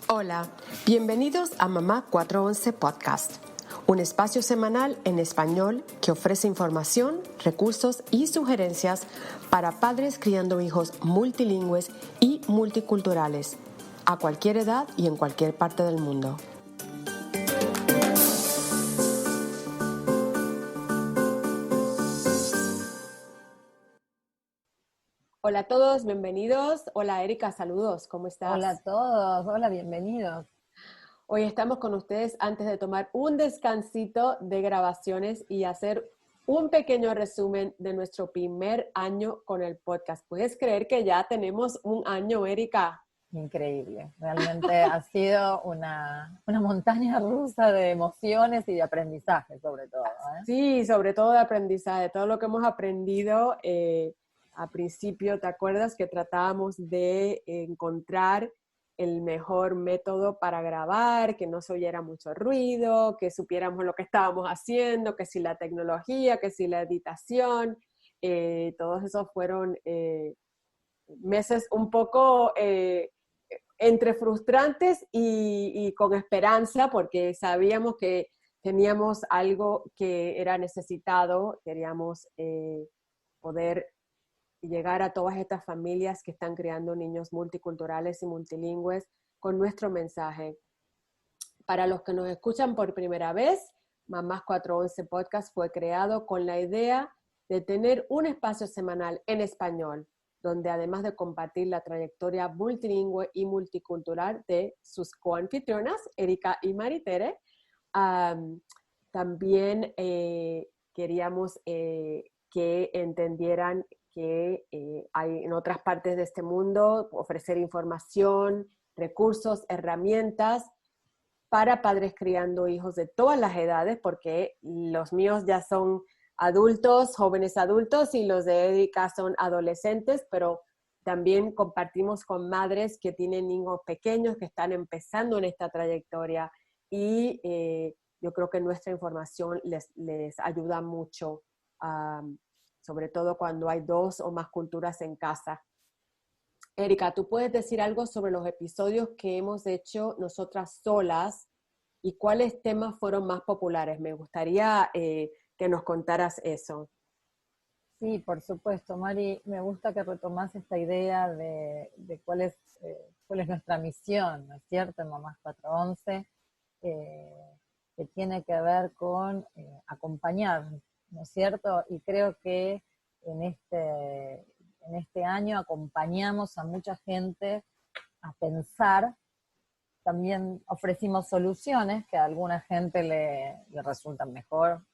Hola, bienvenidos a Mamá 411 Podcast, un espacio semanal en español que ofrece información, recursos y sugerencias para padres criando hijos multilingües y multiculturales, a cualquier edad y en cualquier parte del mundo. Hola a todos, bienvenidos. Hola Erika, saludos, ¿cómo estás? Hola a todos, hola, bienvenidos. Hoy estamos con ustedes antes de tomar un descansito de grabaciones y hacer un pequeño resumen de nuestro primer año con el podcast. ¿Puedes creer que ya tenemos un año, Erika? Increíble, realmente ha sido una montaña rusa de emociones y de aprendizaje sobre todo. Sí, sobre todo de aprendizaje, todo lo que hemos aprendido al principio, ¿te acuerdas que tratábamos de encontrar el mejor método para grabar, que no se oyera mucho ruido, que supiéramos lo que estábamos haciendo, que si la tecnología, que si la editación, todos esos fueron meses un poco entre frustrantes y con esperanza, porque sabíamos que teníamos algo que era necesitado, queríamos poder llegar a todas estas familias que están creando niños multiculturales y multilingües con nuestro mensaje. Para los que nos escuchan por primera vez, Mamás 411 Podcast fue creado con la idea de tener un espacio semanal en español, donde además de compartir la trayectoria multilingüe y multicultural de sus coanfitrionas, Erika y Maritere, también queríamos que entendieran que hay en otras partes de este mundo ofrecer información, recursos, herramientas para padres criando hijos de todas las edades, porque los míos ya son adultos, jóvenes adultos, y los de Erika son adolescentes, pero también compartimos con madres que tienen niños pequeños que están empezando en esta trayectoria y yo creo que nuestra información les ayuda mucho, sobre todo cuando hay dos o más culturas en casa. Erika, ¿tú puedes decir algo sobre los episodios que hemos hecho nosotras solas y cuáles temas fueron más populares? Me gustaría que nos contaras eso. Sí, por supuesto, Mari, me gusta que retomás esta idea de cuál es nuestra misión, ¿no es cierto?, en Mamás 411, que tiene que ver con acompañar, ¿no es cierto? Y creo que en este año acompañamos a mucha gente a pensar. También ofrecimos soluciones que a alguna gente le resultan mejor,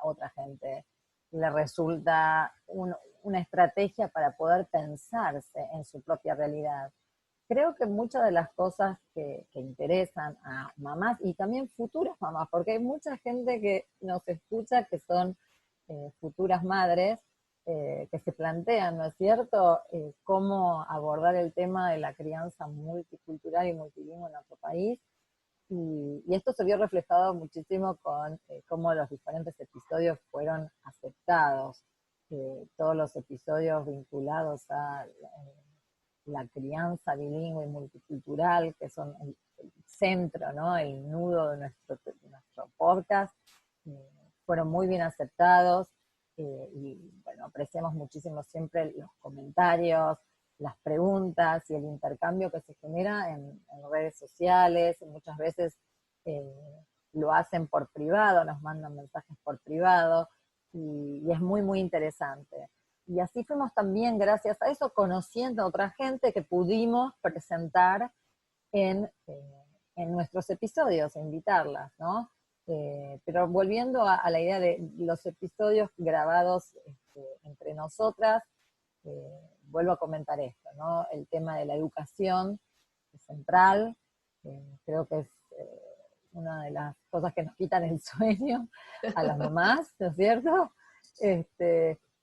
a otra gente le resulta una estrategia para poder pensarse en su propia realidad. Creo que muchas de las cosas que interesan a mamás y también futuras mamás, porque hay mucha gente que nos escucha que son futuras madres, que se plantean, ¿no es cierto?, cómo abordar el tema de la crianza multicultural y multilingüe en nuestro país. Y esto se vio reflejado muchísimo con cómo los diferentes episodios fueron aceptados. Todos los episodios vinculados a la crianza bilingüe y multicultural, que son el centro, ¿no?, el nudo de nuestro podcast, fueron muy bien aceptados. Y bueno, apreciamos muchísimo siempre los comentarios, las preguntas y el intercambio que se genera en redes sociales. Muchas veces lo hacen por privado, nos mandan mensajes por privado y es muy, muy interesante. Y así fuimos también, gracias a eso, conociendo a otra gente que pudimos presentar en nuestros episodios, e invitarlas, ¿no? Pero volviendo a la idea de los episodios grabados entre nosotras, vuelvo a comentar esto, ¿no? El tema de la educación es central, creo que es una de las cosas que nos quitan el sueño a las mamás, ¿no es cierto?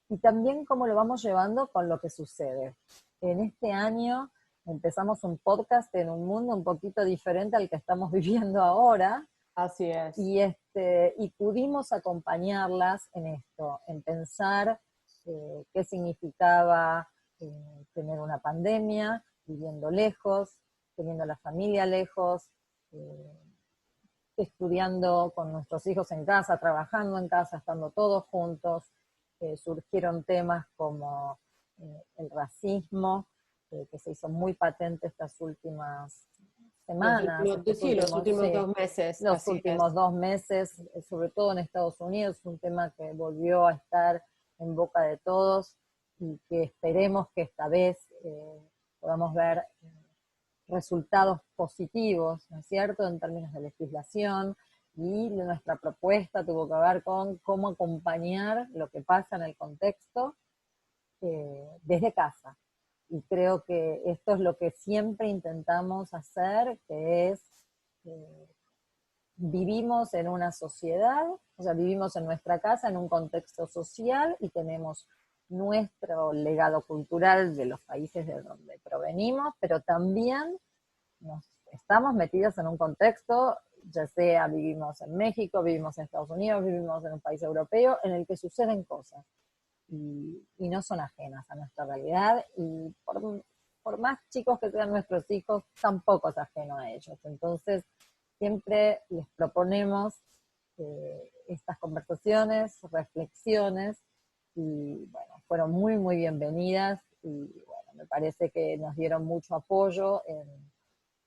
Y también cómo lo vamos llevando con lo que sucede. En este año empezamos un podcast en un mundo un poquito diferente al que estamos viviendo ahora. Así es. Y pudimos acompañarlas en esto, en pensar qué significaba tener una pandemia, viviendo lejos, teniendo la familia lejos, estudiando con nuestros hijos en casa, trabajando en casa, estando todos juntos. Surgieron temas como el racismo, que se hizo muy patente estas últimas semanas, Los últimos 2 meses, los así es. últimos 2 meses, sobre todo en Estados Unidos, un tema que volvió a estar en boca de todos y que esperemos que esta vez podamos ver resultados positivos, ¿no es cierto?, en términos de legislación, y nuestra propuesta tuvo que ver con cómo acompañar lo que pasa en el contexto desde casa. Y creo que esto es lo que siempre intentamos hacer, que es vivimos en una sociedad, o sea, vivimos en nuestra casa, en un contexto social, y tenemos nuestro legado cultural de los países de donde provenimos, pero también estamos metidos en un contexto, ya sea vivimos en México, vivimos en Estados Unidos, vivimos en un país europeo, en el que suceden cosas y no son ajenas a nuestra realidad, y por más chicos que sean nuestros hijos, tampoco es ajeno a ellos. Entonces, siempre les proponemos estas conversaciones, reflexiones, y bueno, fueron muy, muy bienvenidas, y bueno, me parece que nos dieron mucho apoyo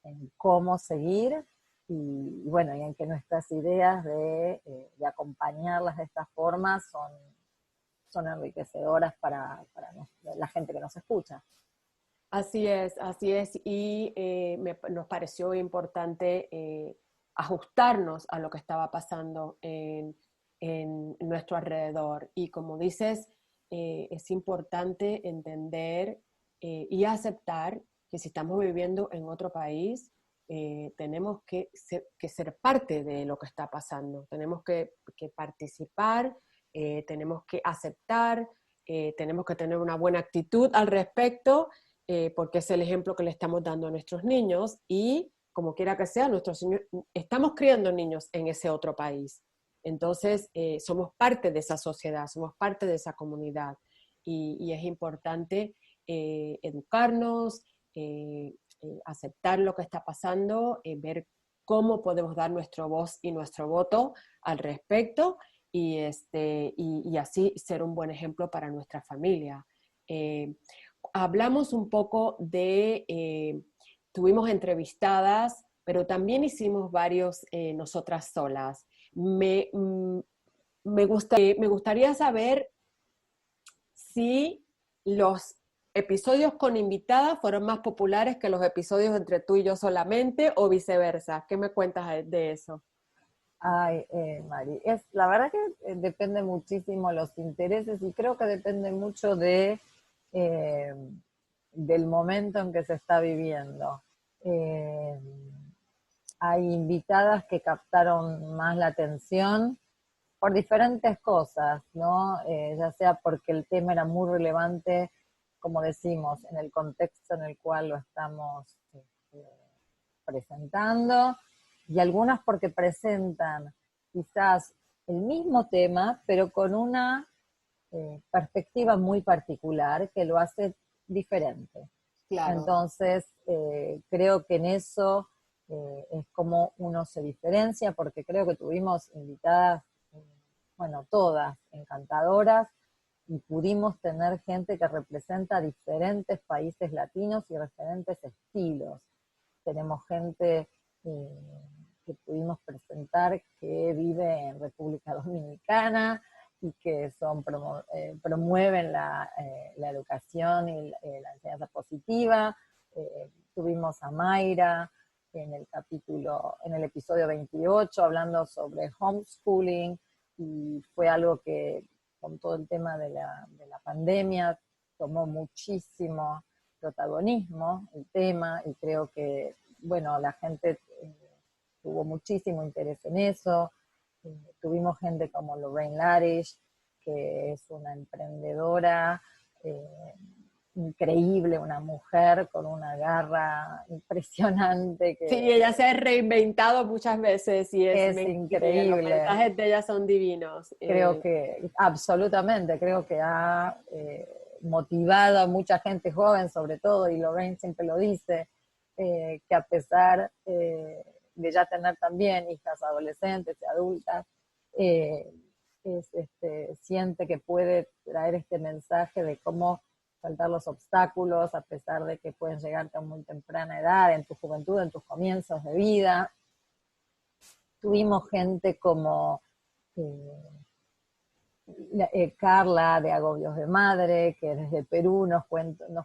en cómo seguir, y bueno, y en que nuestras ideas de acompañarlas de esta forma son enriquecedoras para la gente que nos escucha. Así es, y nos pareció importante ajustarnos a lo que estaba pasando en nuestro alrededor. Y como dices, es importante entender y aceptar que si estamos viviendo en otro país, tenemos que ser parte de lo que está pasando, tenemos que participar, tenemos que aceptar, tenemos que tener una buena actitud al respecto, porque es el ejemplo que le estamos dando a nuestros niños, y como quiera que sea, estamos criando niños en ese otro país. Entonces, somos parte de esa sociedad, somos parte de esa comunidad, y es importante educarnos, aceptar lo que está pasando, ver cómo podemos dar nuestra voz y nuestro voto al respecto, y así ser un buen ejemplo para nuestra familia. Hablamos un poco tuvimos entrevistadas, pero también hicimos varios nosotras solas. Me gustaría saber si los episodios con invitadas fueron más populares que los episodios entre tú y yo solamente, o viceversa. ¿Qué me cuentas de eso? Ay, Mari, la verdad que depende muchísimo los intereses, y creo que depende mucho del momento en que se está viviendo. Hay invitadas que captaron más la atención por diferentes cosas, ¿no? Ya sea porque el tema era muy relevante, como decimos, en el contexto en el cual lo estamos presentando, y algunas porque presentan quizás el mismo tema, pero con una perspectiva muy particular que lo hace diferente. Claro. Entonces, creo que en eso es como uno se diferencia, porque creo que tuvimos invitadas, bueno, todas encantadoras, y pudimos tener gente que representa diferentes países latinos y diferentes estilos. Tenemos gente que pudimos presentar que vive en República Dominicana y que promueven la educación y la enseñanza positiva. Tuvimos a Mayra en el episodio 28 hablando sobre homeschooling, y fue algo que con todo el tema de la pandemia tomó muchísimo protagonismo el tema, y creo que, bueno, la gente tuvo muchísimo interés en eso. Tuvimos gente como Lorraine Larish, que es una emprendedora increíble, una mujer con una garra impresionante. Sí, ella se ha reinventado muchas veces y es increíble. Los mensajes de ella son divinos. Creo que, absolutamente, creo que ha motivado a mucha gente joven, sobre todo, y Lorraine siempre lo dice, que a pesar de ya tener también hijas adolescentes y adultas, eh, siente que puede traer este mensaje de cómo saltar los obstáculos a pesar de que pueden llegarte a muy temprana edad, en tu juventud, en tus comienzos de vida. Tuvimos gente como Carla de Agobios de Madre, que desde Perú nos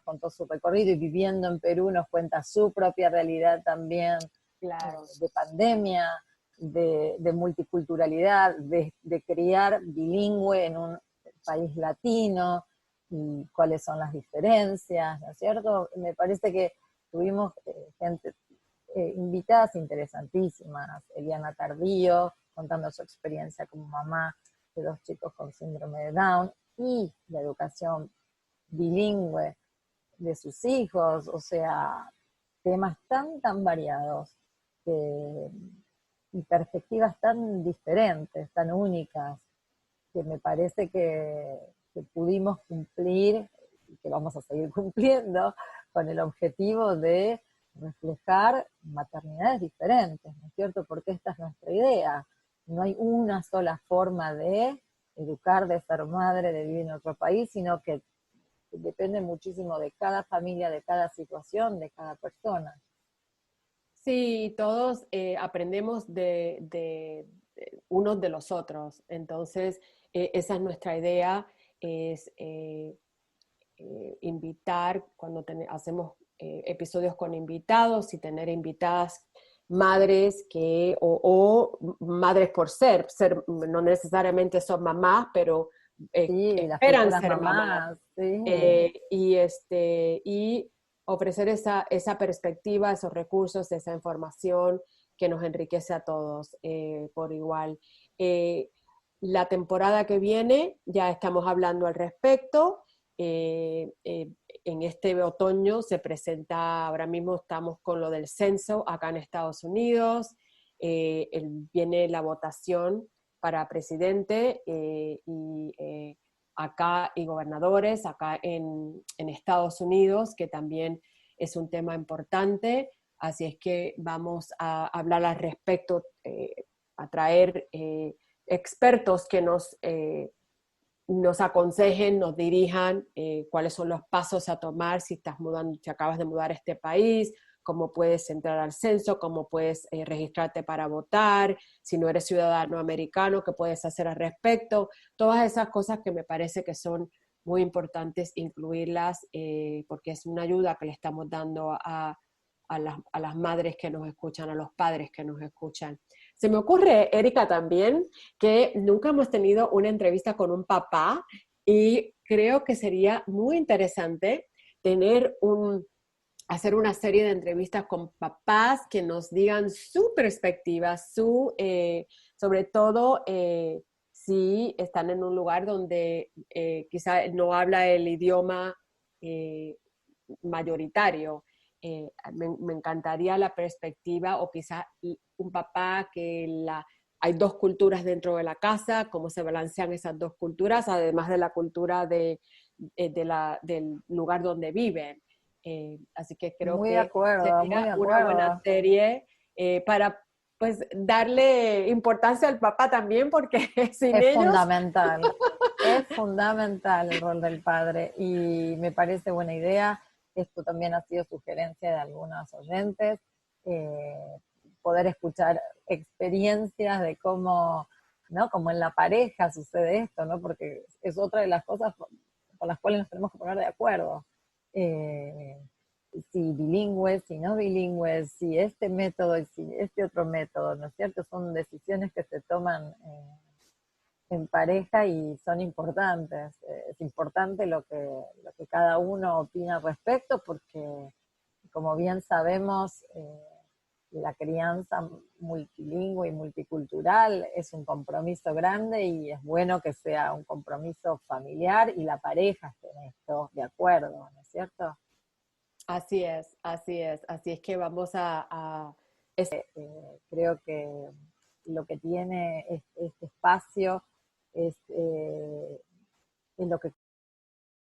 contó su recorrido, y viviendo en Perú nos cuenta su propia realidad también, Claro. de pandemia, de multiculturalidad, de criar bilingüe en un país latino, y cuáles son las diferencias, ¿no es cierto? Me parece que tuvimos gente, invitadas interesantísimas, Eliana Tardío, contando su experiencia como mamá de 2 chicos con síndrome de Down, y la educación bilingüe de sus hijos, o sea, temas tan variados, que, y perspectivas tan diferentes, tan únicas, que me parece que pudimos cumplir, y que vamos a seguir cumpliendo, con el objetivo de reflejar maternidades diferentes, ¿no es cierto? Porque esta es nuestra idea. No hay una sola forma de educar, de ser madre, de vivir en otro país, sino que depende muchísimo de cada familia, de cada situación, de cada persona. Sí, todos aprendemos de unos de los otros. Entonces, esa es nuestra idea, es invitar cuando hacemos episodios con invitados y tener invitadas madres o madres por ser, no necesariamente son mamás, pero Sí, las esperan futuras ser mamás. mamás, sí. Y ofrecer esa perspectiva, esos recursos, esa información que nos enriquece a todos por igual. La temporada que viene ya estamos hablando al respecto. En este otoño se presenta, ahora mismo estamos con lo del censo acá en Estados Unidos, viene la votación para presidente acá y gobernadores acá en Estados Unidos, que también es un tema importante, así es que vamos a hablar al respecto, a traer expertos que nos aconsejen, nos dirijan cuáles son los pasos a tomar si estás mudando, si acabas de mudar a este país, cómo puedes entrar al censo, cómo puedes registrarte para votar, si no eres ciudadano americano, qué puedes hacer al respecto. Todas esas cosas que me parece que son muy importantes incluirlas porque es una ayuda que le estamos dando a las madres que nos escuchan, a los padres que nos escuchan. Se me ocurre, Erika, también que nunca hemos tenido una entrevista con un papá y creo que sería muy interesante hacer una serie de entrevistas con papás que nos digan su perspectiva, sobre todo si están en un lugar donde quizá no habla el idioma eh, mayoritario. Me encantaría la perspectiva o quizá un papá hay 2 culturas dentro de la casa, cómo se balancean esas 2 culturas, además de la cultura del lugar donde viven. Así que creo que Muy sería de una buena acuerdo. serie para pues darle importancia al papá también, porque sin ellos, Es fundamental el rol del padre, y me parece buena idea. Esto también ha sido sugerencia de algunos oyentes, eh, poder escuchar experiencias de cómo, ¿no? Como en la pareja sucede esto, ¿no? Porque es otra de las cosas por las cuales nos tenemos que poner de acuerdo. Eh, si bilingües, si no bilingües, si este método y si este otro método, ¿no es cierto? Son decisiones que se toman en pareja y son importantes. Es importante lo que cada uno opina al respecto, porque como bien sabemos, la crianza multilingüe y multicultural es un compromiso grande, y es bueno que sea un compromiso familiar y la pareja esté en esto de acuerdo, ¿no es cierto? así es, así es, así es que vamos Creo que lo que tiene este espacio es, es lo que